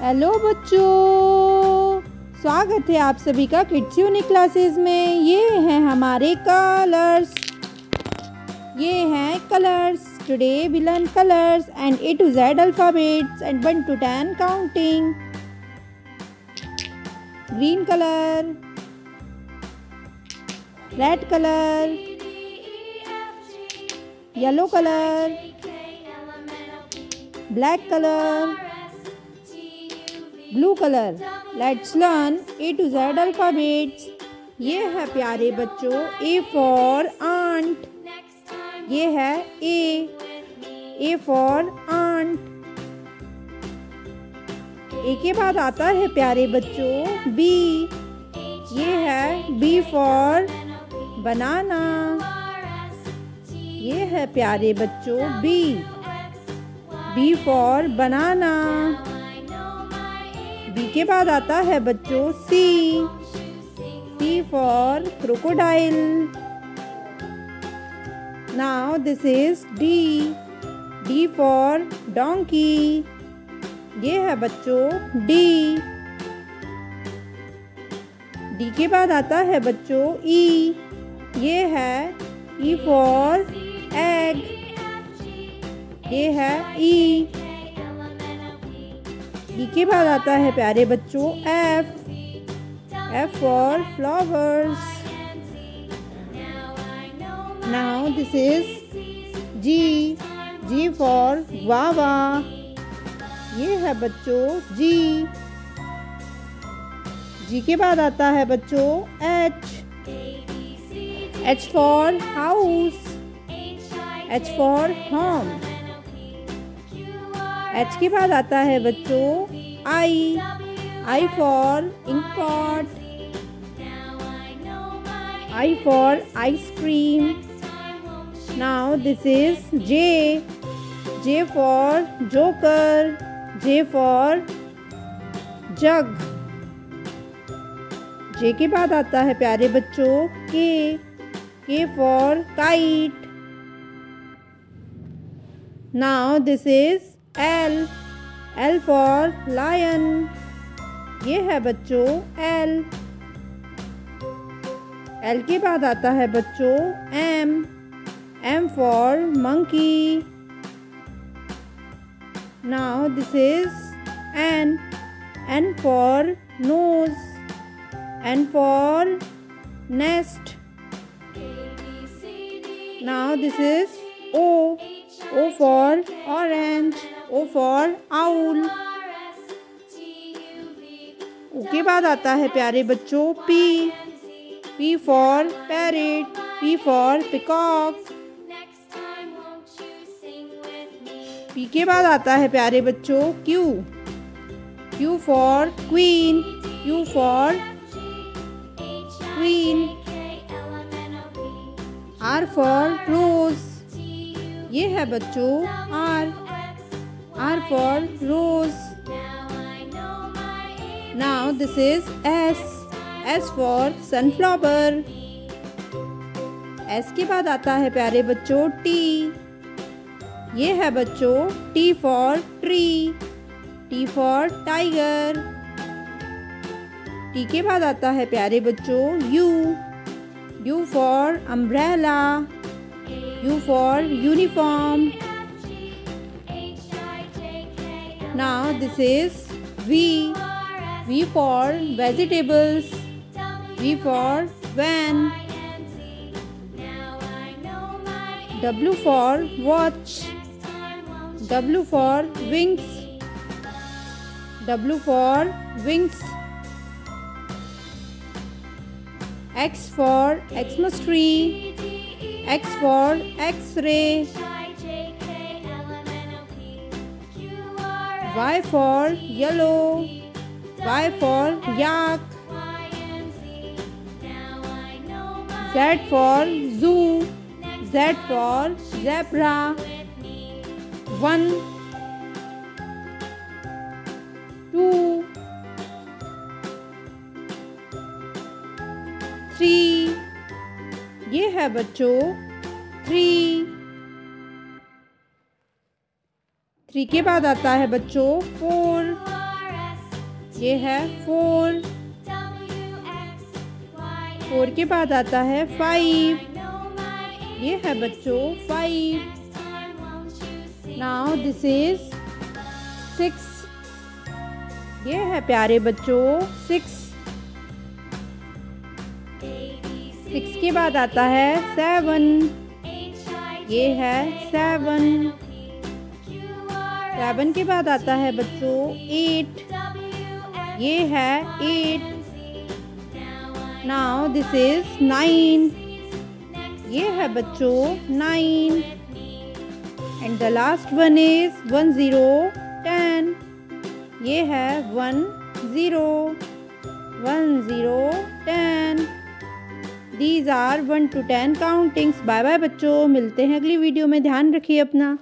Hello बच्चों, स्वागत है आप सभी का किड्स यूनिक क्लासेस में। ये हैं हमारे कलर्स। ये हैं colours. Today we learn colours and A to Z alphabets and 1 to 10 counting. Green color, red color, yellow color, black color, blue colour. Let's learn A to Z alphabets. ये है प्यारे बच्चों A for आंट। ये है A for aunt. A के बाद आता है प्यारे बच्चों B। ये है B for बनाना। ये है प्यारे बच्चों B for बनाना। B के बाद आता है बच्चों C for crocodile. Now this is D for donkey. ये है बच्चों D के बाद आता है बच्चों E. ये है E for egg. ये है E. E के बाद आता है प्यारे बच्चों F for flowers. Now this is G for guava. ये है बच्चों G के बाद आता है बच्चों H for house. H for home. H के बाद आता है बच्चों I for inkpot. I for ice cream. Now this is J for joker. J for jug. J के बाद आता है प्यारे बच्चों K for kite. Now this is L for lion. ये है बच्चों L के बाद आता है बच्चों M for monkey. Now this is N for nose. N for nest. Now this is O for orange. O for owl. O के बाद आता है प्यारे बच्चों P for parrot. P for peacock. P के बाद आता है प्यारे बच्चों Q for queen. Q for queen. R for rose. ये है बच्चों R for rose. Now this is S for sunflower. S के बाद आता है प्यारे बच्चों T. ये है बच्चों T for tree. T for tiger. T के बाद आता है प्यारे बच्चों U for umbrella. U for uniform. Now this is V for vegetables. V for van. W for watch. W for wings. W for wings. X for Xmas tree. X for X-ray. Y for yellow. Y for yak. Z for zoo. Z for zebra. 1 2 3. ये है बच्चों 3 के बाद आता है बच्चों 4 ये है 4। 4 के बाद आता है 5। ये है बच्चों 5। Now this is 6। ये है प्यारे बच्चों 6। 6 के बाद आता है 7। ये है 7। 7 के बाद आता है बच्चों 8। ये है 8। Now this is 9। ये है बच्चों 9। And the last one is 1 0 10। ये है 1 0 1 0 10। These are 1 to 10 countings. Bye bye बच्चों, मिलते हैं अगली वीडियो में। ध्यान रखिए अपना।